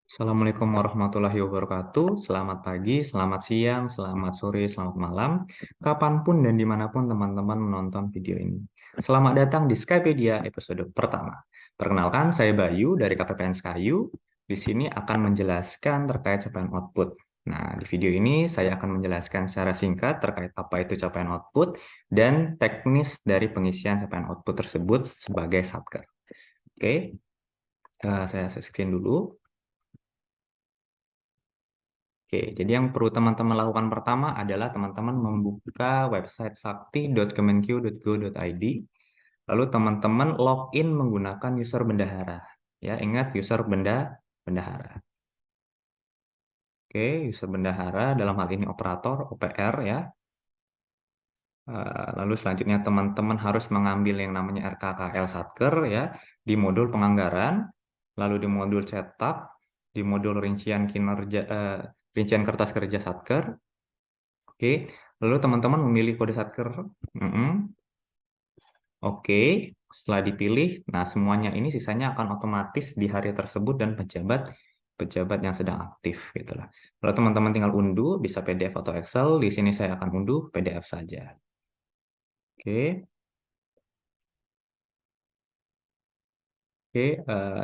Assalamualaikum warahmatullahi wabarakatuh. Selamat pagi, selamat siang, selamat sore, selamat malam. Kapanpun dan dimanapun teman-teman menonton video ini. Selamat datang di Skypedia episode pertama. Perkenalkan, saya Bayu dari KPPN Skayu. Di sini akan menjelaskan terkait capaian output. Nah, di video ini saya akan menjelaskan secara singkat terkait apa itu capaian output dan teknis dari pengisian capaian output tersebut sebagai Satker. Oke, saya screen dulu. Oke, jadi yang perlu teman-teman lakukan pertama adalah teman-teman membuka website sakti.kemenq.go.id. Lalu teman-teman login menggunakan user bendahara. Ya, ingat user bendahara. Oke, user bendahara dalam hal ini operator, OPR ya. Lalu selanjutnya teman-teman harus mengambil yang namanya RKKL Satker ya di modul penganggaran, lalu di modul cetak, di modul rincian kinerja rincian kertas kerja Satker. Oke, lalu teman-teman memilih kode Satker. Oke, setelah dipilih, nah semuanya ini sisanya akan otomatis di hari tersebut dan pejabat yang sedang aktif gitu lah. Kalau teman-teman tinggal unduh, bisa PDF atau Excel. Di sini saya akan unduh PDF saja. Oke, oke.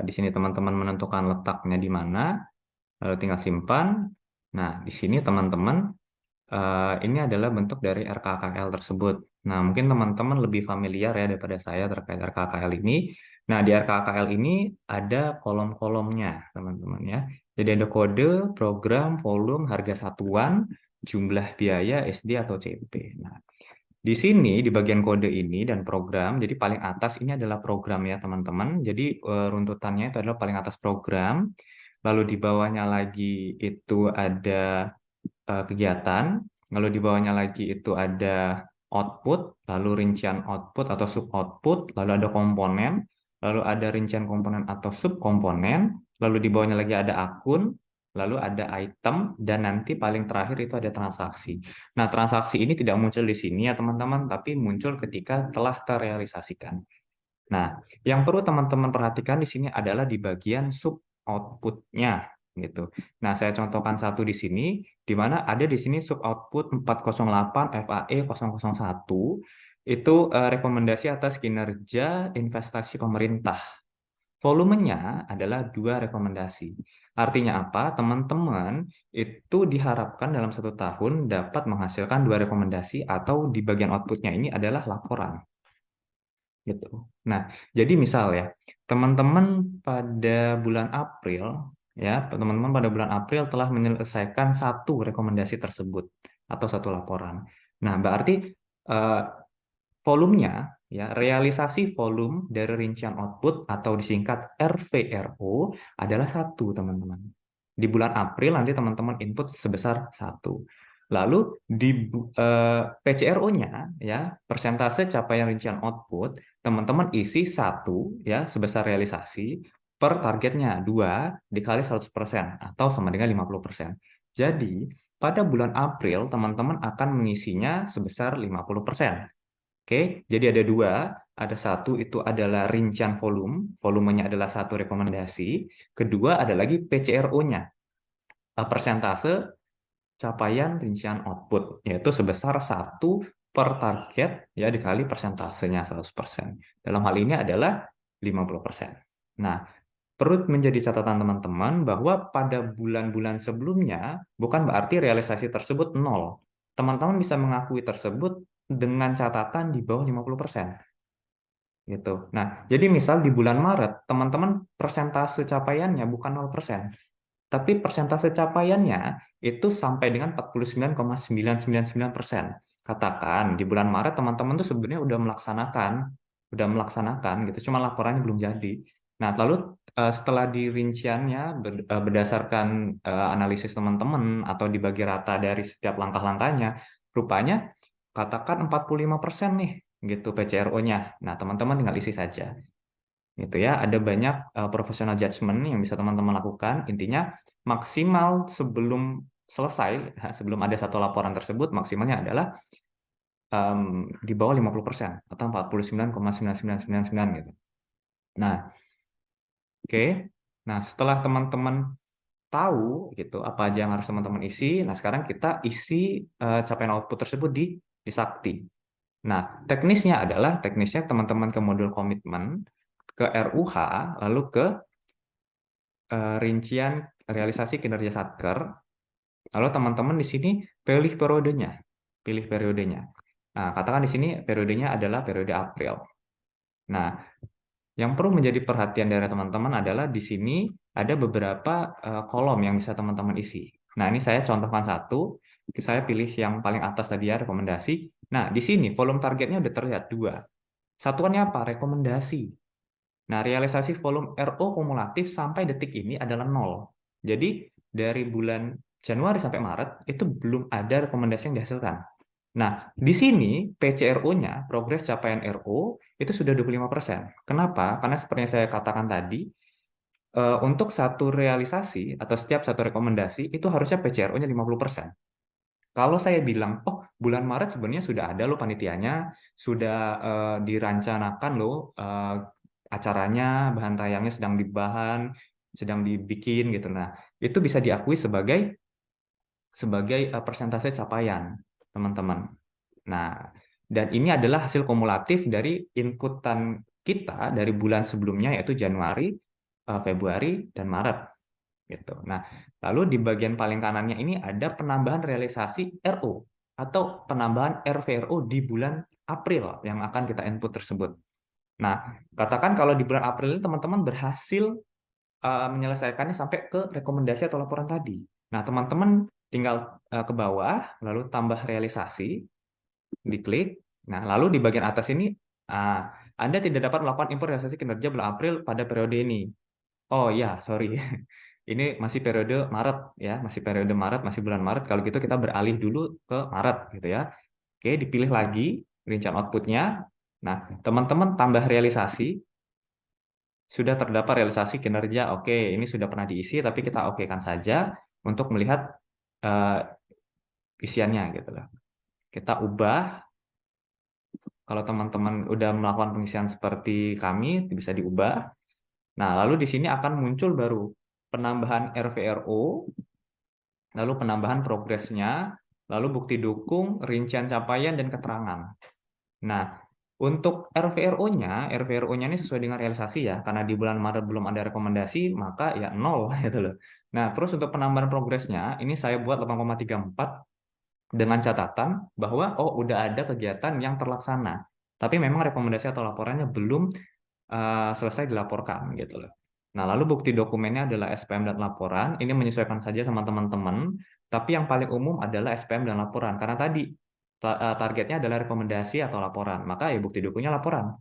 Di sini teman-teman menentukan letaknya di mana, lalu tinggal simpan. Nah, di sini teman-teman ini adalah bentuk dari RKKL tersebut. Nah, mungkin teman-teman lebih familiar ya daripada saya terkait RKKL ini. Nah, di RKKL ini ada kolom-kolomnya, teman-teman ya. Jadi ada kode, program, volume, harga satuan, jumlah biaya, SD atau CP. Nah, di sini di bagian kode ini dan program, jadi paling atas ini adalah program ya, teman-teman. Jadi runtutannya itu adalah paling atas program. Lalu di bawahnya lagi itu ada kegiatan, lalu di bawahnya lagi itu ada output, lalu rincian output atau sub output, lalu ada komponen, lalu ada rincian komponen atau sub komponen, lalu di bawahnya lagi ada akun, lalu ada item, dan nanti paling terakhir itu ada transaksi. Nah, transaksi ini tidak muncul di sini ya teman-teman, tapi muncul ketika telah terrealisasikan. Nah, yang perlu teman-teman perhatikan di sini adalah di bagian sub output-nya gitu. Nah, saya contohkan satu di sini, di mana ada di sini sub output 408 FAE 001 itu rekomendasi atas kinerja investasi pemerintah. Volumenya adalah 2 rekomendasi. Artinya apa? Teman-teman itu diharapkan dalam 1 tahun dapat menghasilkan 2 rekomendasi atau di bagian outputnya ini adalah laporan gitu. Nah, jadi misal ya, teman-teman pada bulan April ya, teman-teman pada bulan April telah menyelesaikan 1 rekomendasi tersebut atau 1 laporan. Nah, berarti eh, volumenya ya, realisasi volume dari rincian output atau disingkat RVRO adalah 1, teman-teman. Di bulan April nanti teman-teman input sebesar 1. Lalu di PCRO-nya ya, persentase capaian rincian output, teman-teman isi 1 ya sebesar realisasi per targetnya 2 dikali 100% atau sama dengan 50%. Jadi, pada bulan April teman-teman akan mengisinya sebesar 50%. Oke, jadi ada 2. Ada 1 itu adalah rincian volume, volumenya adalah 1 rekomendasi. Kedua ada lagi PCRO-nya, persentase capaian rincian output, yaitu sebesar 1 per target ya dikali persentasenya 100%. Dalam hal ini adalah 50%. Nah, perlu menjadi catatan teman-teman bahwa pada bulan-bulan sebelumnya bukan berarti realisasi tersebut nol. Teman-teman bisa mengakui tersebut dengan catatan di bawah 50%. Gitu. Nah, jadi misal di bulan Maret, teman-teman persentase capaiannya bukan 0%. Tapi persentase capaiannya itu sampai dengan 49,999%. Katakan di bulan Maret teman-teman tuh sebenarnya udah melaksanakan gitu, cuma laporannya belum jadi. Nah, lalu setelah di rinciannya berdasarkan analisis teman-teman atau dibagi rata dari setiap langkah-langkahnya, rupanya katakan 45% nih gitu PCRO-nya. Nah, teman-teman tinggal isi saja gitu ya. Ada banyak professional judgment yang bisa teman-teman lakukan. Intinya maksimal sebelum selesai, sebelum ada 1 laporan tersebut, maksimalnya adalah di bawah 50% atau 49,9999 gitu. Nah, oke. Nah, setelah teman-teman tahu gitu apa aja yang harus teman-teman isi. Nah, sekarang kita isi capaian output tersebut di Sakti. Nah, teknisnya teman-teman ke modul komitmen, ke RUH, lalu ke rincian realisasi kinerja Satker. Lalu teman-teman di sini pilih periodenya. Pilih periodenya. Nah, katakan di sini periodenya adalah periode April. Nah, yang perlu menjadi perhatian dari teman-teman adalah di sini ada beberapa kolom yang bisa teman-teman isi. Nah, ini saya contohkan satu. Saya pilih yang paling atas tadi ya, rekomendasi. Nah, di sini volume targetnya udah terlihat dua. Satuannya apa? Rekomendasi. Nah, realisasi volume RO kumulatif sampai detik ini adalah nol. Jadi, dari bulan Januari sampai Maret, itu belum ada rekomendasi yang dihasilkan. Nah, di sini PCRO-nya, progres capaian RO, itu sudah 25%. Kenapa? Karena seperti yang saya katakan tadi, untuk satu realisasi atau setiap satu rekomendasi, itu harusnya PCRO-nya 50%. Kalau saya bilang, oh bulan Maret sebenarnya sudah ada loh panitianya, sudah dirancanakan loh acaranya, bahan tayangnya sedang dibikin gitu. Nah, itu bisa diakui sebagai persentase capaian, teman-teman. Nah, dan ini adalah hasil kumulatif dari inputan kita dari bulan sebelumnya yaitu Januari, Februari, dan Maret gitu. Nah, lalu di bagian paling kanannya ini ada penambahan realisasi RO atau penambahan RVRO di bulan April yang akan kita input tersebut. Nah, katakan kalau di bulan April ini teman-teman berhasil menyelesaikannya sampai ke rekomendasi atau laporan tadi. Nah, teman-teman tinggal ke bawah, lalu tambah realisasi, diklik. Nah, lalu di bagian atas ini, Anda tidak dapat melakukan import realisasi kinerja bulan April pada periode ini. Oh ya, sorry. Ini masih periode Maret ya, masih periode Maret, masih bulan Maret. Kalau gitu kita beralih dulu ke Maret gitu ya. Oke, dipilih lagi rincian outputnya. Nah, teman-teman tambah realisasi. Sudah terdapat realisasi kinerja. Oke, ini sudah pernah diisi, tapi kita okekan saja untuk melihat uh, isiannya gitu loh. Kita ubah. Kalau teman-teman udah melakukan pengisian seperti kami, bisa diubah. Nah, lalu di sini akan muncul baru penambahan RVRO, lalu penambahan progresnya, lalu bukti dukung, rincian capaian, dan keterangan. Nah, untuk RVRO-nya ini sesuai dengan realisasi ya, karena di bulan Maret belum ada rekomendasi, maka ya nol gitu loh. Nah, terus untuk penambahan progresnya, ini saya buat 8,34 dengan catatan bahwa oh udah ada kegiatan yang terlaksana. Tapi memang rekomendasi atau laporannya belum selesai dilaporkan gitu loh. Nah, lalu bukti dokumennya adalah SPM dan laporan. Ini menyesuaikan saja sama teman-teman, tapi yang paling umum adalah SPM dan laporan karena tadi targetnya adalah rekomendasi atau laporan. Maka ya bukti dukungnya laporan.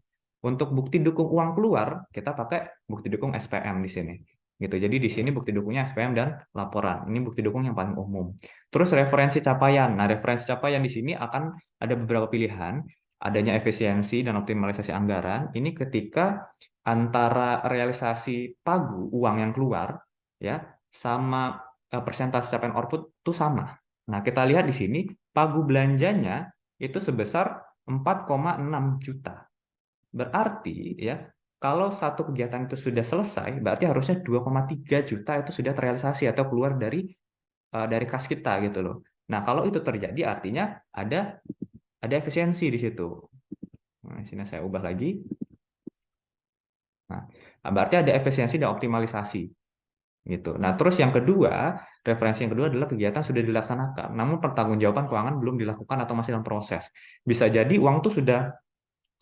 Untuk bukti dukung uang keluar, kita pakai bukti dukung SPM di sini. Gitu. Jadi di sini bukti dukungnya SPM dan laporan. Ini bukti dukung yang paling umum. Terus referensi capaian. Nah, referensi capaian di sini akan ada beberapa pilihan adanya efisiensi dan optimalisasi anggaran, ini ketika antara realisasi pagu uang yang keluar ya sama persentase capaian output itu sama. Nah, kita lihat di sini pagu belanjanya itu sebesar 4,6 juta. Berarti ya kalau satu kegiatan itu sudah selesai, berarti harusnya 2,3 juta itu sudah terrealisasi atau keluar dari kas kita gitu loh. Nah, kalau itu terjadi artinya ada efisiensi di situ. Nah, di sini saya ubah lagi. Nah, berarti ada efisiensi dan optimalisasi gitu. Nah, terus yang kedua, referensi yang kedua adalah kegiatan sudah dilaksanakan, namun pertanggungjawaban keuangan belum dilakukan atau masih dalam proses. Bisa jadi uang itu sudah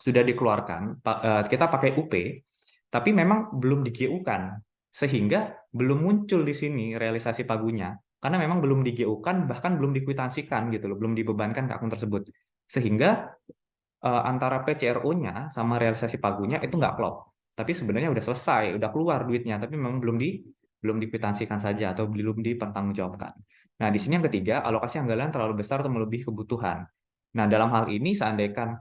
dikeluarkan, kita pakai UP, tapi memang belum di GU-kan, sehingga belum muncul di sini realisasi pagunya, karena memang belum di GU-kan, bahkan belum dikwitansikan gitu loh, belum dibebankan ke akun tersebut, sehingga antara PCRO-nya sama realisasi pagunya itu nggak klop. Tapi sebenarnya udah selesai, udah keluar duitnya, tapi memang belum dikwitansikan saja atau belum dipertanggungjawabkan. Nah, di sini yang ketiga, alokasi anggaran terlalu besar atau melebihi kebutuhan. Nah, dalam hal ini seandainya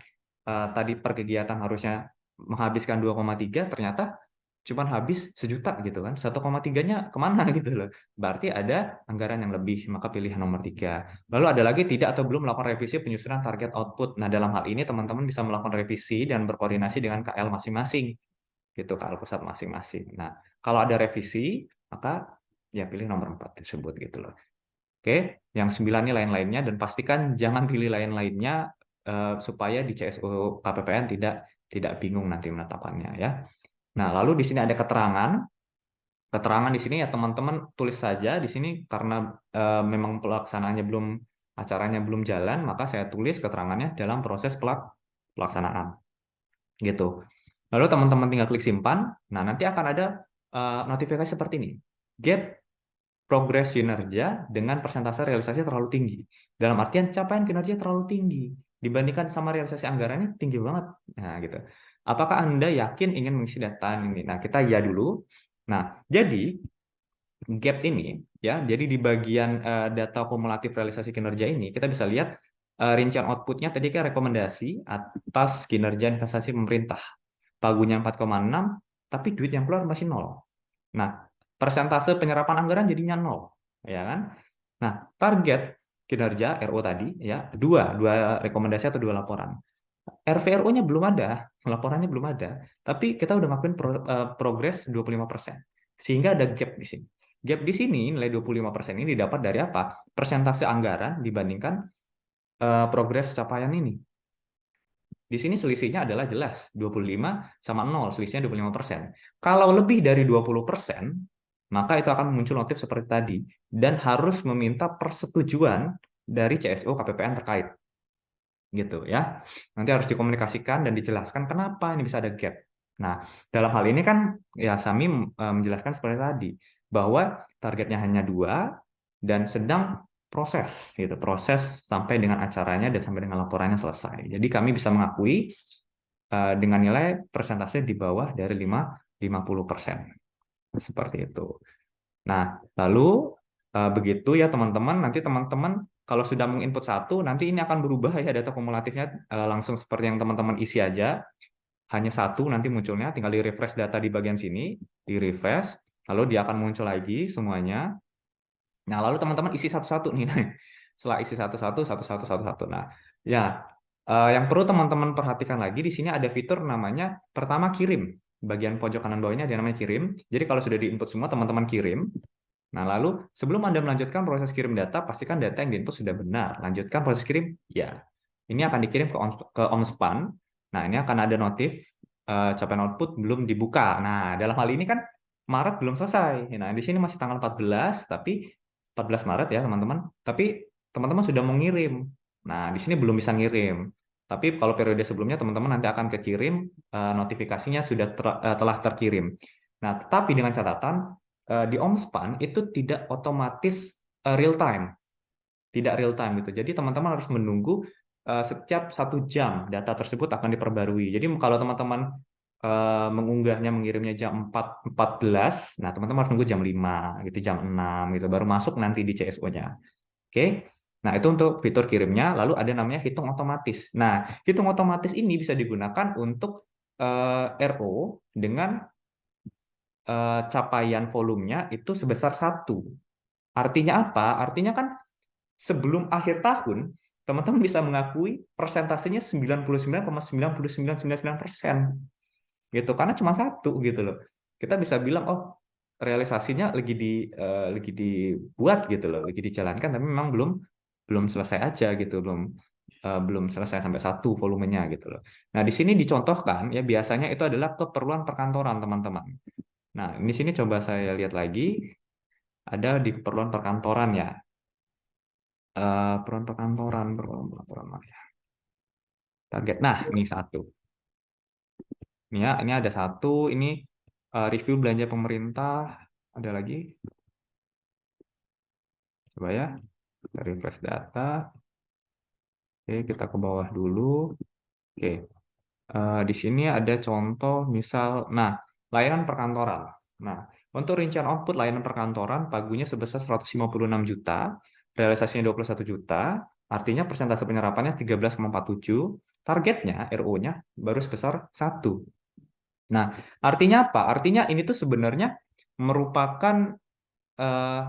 tadi per kegiatan harusnya menghabiskan 2,3, ternyata cuma habis 1 juta gitu kan. 1,3-nya kemana gitu loh. Berarti ada anggaran yang lebih, maka pilihan nomor 3. Lalu ada lagi tidak atau belum melakukan revisi penyusunan target output. Nah, dalam hal ini teman-teman bisa melakukan revisi dan berkoordinasi dengan KL masing-masing gitu, KL pusat masing-masing. Nah, kalau ada revisi, maka ya pilih nomor 4 tersebut gitu loh. Oke, yang 9 ini lain-lainnya, dan pastikan jangan pilih lain-lainnya supaya di CSO KPPN tidak bingung nanti menetapkannya ya. Nah, lalu di sini ada keterangan. Keterangan di sini ya teman-teman tulis saja di sini karena memang pelaksanaannya belum, acaranya belum jalan, maka saya tulis keterangannya dalam proses pelaksanaan gitu. Lalu teman-teman tinggal klik simpan. Nah, nanti akan ada notifikasi seperti ini. Get progres kinerja dengan persentase realisasi terlalu tinggi. Dalam artian capaian kinerja terlalu tinggi dibandingkan sama realisasi anggarannya tinggi banget. Nah, gitu. Apakah Anda yakin ingin mengisi data ini? Nah, kita ya dulu. Nah, jadi gap ini ya, jadi di bagian data kumulatif realisasi kinerja ini kita bisa lihat rincian outputnya tadi kan rekomendasi atas kinerja investasi pemerintah. Pagunya 4,6, tapi duit yang keluar masih nol. Nah, persentase penyerapan anggaran jadinya nol, ya kan? Nah, target kinerja RO tadi ya dua rekomendasi atau dua laporan. RVRO-nya belum ada, laporannya belum ada, tapi kita udah ngakuin progres 25%. Sehingga ada gap di sini. Gap di sini nilai 25% ini didapat dari apa? Persentase anggaran dibandingkan progres capaian ini. Di sini selisihnya adalah jelas 25 sama 0, selisihnya 25%. Kalau lebih dari 20%, maka itu akan muncul notif seperti tadi dan harus meminta persetujuan dari CSO KPPN terkait. Gitu ya. Nanti harus dikomunikasikan dan dijelaskan kenapa ini bisa ada gap. Nah, dalam hal ini kan ya Sami menjelaskan seperti tadi bahwa targetnya hanya 2 dan sedang proses gitu, proses sampai dengan acaranya dan sampai dengan laporannya selesai. Jadi kami bisa mengakui dengan nilai persentase di bawah dari 50%. Seperti itu. Nah, lalu begitu ya teman-teman, nanti teman-teman kalau sudah menginput satu, nanti ini akan berubah ya data kumulatifnya langsung seperti yang teman-teman isi aja. Hanya satu nanti munculnya, tinggal di refresh data di bagian sini, di refresh, lalu dia akan muncul lagi semuanya. Nah, lalu teman-teman isi satu-satu nih. Setelah isi satu-satu, satu-satu, satu-satu. Nah, ya yang perlu teman-teman perhatikan lagi di sini ada fitur namanya pertama kirim. Bagian pojok kanan bawahnya ada namanya kirim. Jadi kalau sudah diinput semua, teman-teman kirim. Nah, lalu sebelum Anda melanjutkan proses kirim data, pastikan data yang diinput sudah benar. Lanjutkan proses kirim, ya. Ini akan dikirim ke OMSPAN. Nah, ini akan ada notif capaian output belum dibuka. Nah, dalam hal ini kan Maret belum selesai. Nah, di sini masih tanggal 14, tapi 14 Maret ya, teman-teman. Tapi teman-teman sudah mengirim. Nah, di sini belum bisa ngirim. Tapi kalau periode sebelumnya, teman-teman nanti akan kekirim notifikasinya sudah telah terkirim. Nah, tetapi dengan catatan di OMSPAN itu tidak otomatis real time, tidak real time gitu. Jadi teman-teman harus menunggu setiap 1 jam data tersebut akan diperbarui. Jadi kalau teman-teman mengunggahnya, mengirimnya jam 4.14, nah teman-teman harus nunggu jam 5 gitu, jam 6 gitu baru masuk nanti di CSO-nya. Oke. Nah, itu untuk fitur kirimnya, lalu ada namanya hitung otomatis. Nah, hitung otomatis ini bisa digunakan untuk RO dengan capaian volumenya itu sebesar 1. Artinya apa? Artinya kan sebelum akhir tahun, teman-teman bisa mengakui persentasenya 99,9999% gitu. Karena cuma 1 gitu loh. Kita bisa bilang, oh realisasinya lagi dibuat gitu loh, lagi dijalankan, tapi memang belum selesai aja gitu, belum selesai sampai 1 volumenya gitu loh. Nah, di sini dicontohkan ya biasanya itu adalah keperluan perkantoran teman-teman. Nah, di sini coba saya lihat lagi, ada di keperluan perkantoran ya. Perluan perkantoran, perluan mana ya? Target. Nah, ini 1. Ini ya, ini ada 1. Ini review belanja pemerintah. Ada lagi. Coba ya, kita refresh data. Oke, kita ke bawah dulu. Oke, di sini ada contoh misal, nah, layanan perkantoran. Nah, untuk rincian output layanan perkantoran, pagunya sebesar 156 juta, realisasinya 21 juta, artinya persentase penyerapannya 13,47, targetnya RO-nya baru sebesar 1. Nah, artinya apa? Artinya ini tuh sebenarnya merupakan eh,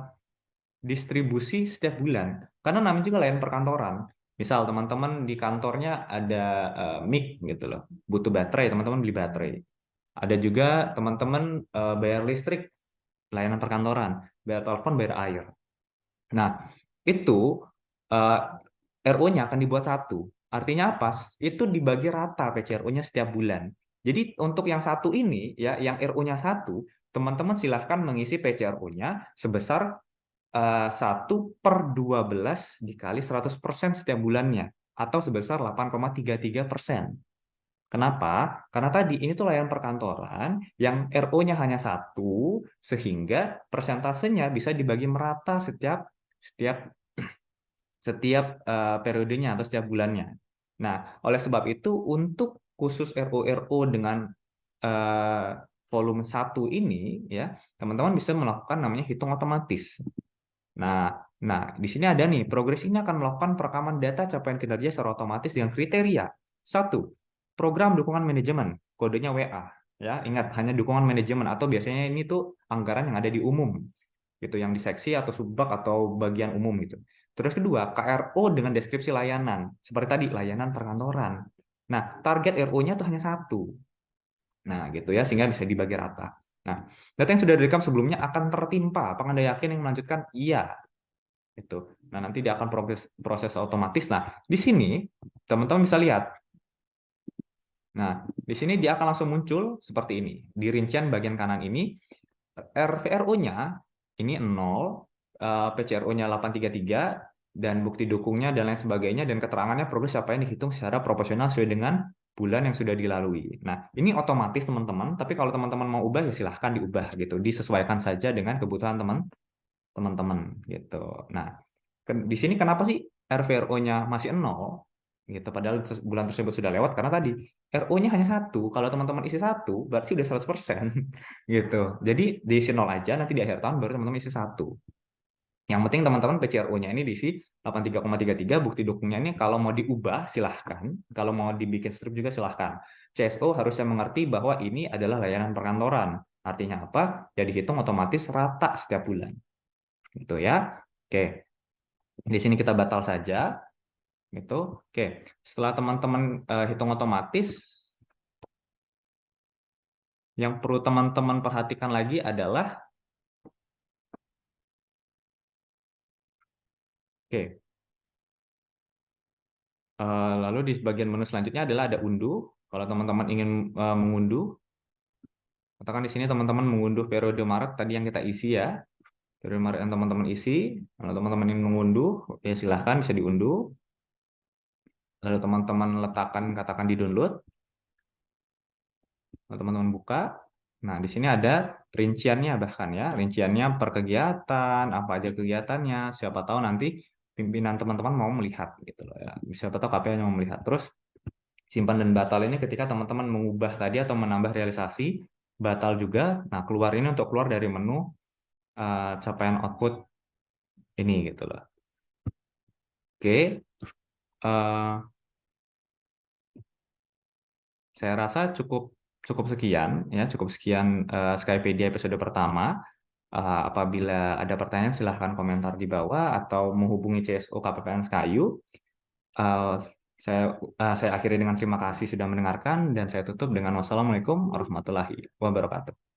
distribusi setiap bulan. Karena namanya juga layanan perkantoran. Misal teman-teman di kantornya ada mic gitu loh, butuh baterai, teman-teman beli baterai. Ada juga teman-teman bayar listrik, layanan perkantoran. bayar telepon, bayar air. Nah, itu eh, RO-nya akan dibuat satu. Artinya apa? Itu dibagi rata PCRO-nya setiap bulan. Jadi untuk yang satu ini, ya, yang RO-nya satu, teman-teman silahkan mengisi PCRO-nya sebesar 1/12 dikali 100% setiap bulannya, atau sebesar 8,33%. Kenapa? Karena tadi ini tuh layanan perkantoran yang RO-nya hanya satu, sehingga persentasenya bisa dibagi merata setiap setiap setiap periodenya atau setiap bulannya. Nah, oleh sebab itu untuk khusus RO-RO dengan eh, volume satu ini, ya, teman-teman bisa melakukan namanya hitung otomatis. Nah, di sini ada nih, progres ini akan melakukan perekaman data capaian kinerja secara otomatis dengan kriteria. Satu, program dukungan manajemen, kodenya WA. Ya, ingat hanya dukungan manajemen atau biasanya ini tuh anggaran yang ada di umum, gitu, yang di seksi atau subbak atau bagian umum gitu. Terus kedua, KRO dengan deskripsi layanan, seperti tadi layanan perkantoran. Nah, target RO-nya tuh hanya satu. Nah, gitu ya, sehingga bisa dibagi rata. Nah, data yang sudah direkam sebelumnya akan tertimpa. Apakah Anda yakin yang melanjutkan? Iya. Itu. Nah, nanti dia akan proses otomatis. Nah, di sini teman-teman bisa lihat. Nah, di sini dia akan langsung muncul seperti ini. Di rincian bagian kanan ini, RVRO-nya ini 0, PCRO-nya 833, dan bukti dukungnya dan lain sebagainya, dan keterangannya progres apa yang dihitung secara proporsional sesuai dengan bulan yang sudah dilalui. Nah, ini otomatis teman-teman, tapi kalau teman-teman mau ubah ya silahkan diubah gitu. Disesuaikan saja dengan kebutuhan teman-teman gitu. Nah, di sini kenapa sih RVRO-nya masih 0? Gitu, padahal bulan tersebut sudah lewat karena tadi RO-nya hanya satu. Kalau teman-teman isi satu, berarti sudah 100%. Gitu. Jadi diisi 0 aja, nanti di akhir tahun baru teman-teman isi satu. Yang penting teman-teman PCRO-nya ini diisi 83,33, bukti dukungnya ini kalau mau diubah silahkan, kalau mau dibikin strip juga silahkan. CSO harusnya mengerti bahwa ini adalah layanan perkantoran. Artinya apa? Ya dihitung otomatis rata setiap bulan. Gitu ya. Oke. Di sini kita batal saja. Gitu. Oke. Setelah teman-teman hitung otomatis, yang perlu teman-teman perhatikan lagi adalah, oke, lalu di bagian menu selanjutnya adalah ada unduh. Kalau teman-teman ingin mengunduh, katakan di sini teman-teman mengunduh periode Maret tadi yang kita isi ya, periode Maret yang teman-teman isi. Kalau teman-teman ingin mengunduh, ya silahkan bisa diunduh. Lalu teman-teman letakkan, katakan di download. Lalu teman-teman buka. Nah, di sini ada rinciannya bahkan ya, rinciannya per kegiatan, apa aja kegiatannya. Siapa tahu nanti pimpinan teman-teman mau melihat gitu loh ya. Siapa tahu KPA yang mau melihat. Terus simpan dan batal ini ketika teman-teman mengubah tadi atau menambah realisasi, batal juga. Nah, keluar ini untuk keluar dari menu capaian output ini gitu loh. Oke, eh, saya rasa cukup cukup sekian ya, cukup sekian Skypedia episode pertama. Apabila ada pertanyaan silahkan komentar di bawah atau menghubungi CSO KPPN Sekayu. Eh, saya akhiri dengan terima kasih sudah mendengarkan dan saya tutup dengan wassalamualaikum warahmatullahi wabarakatuh.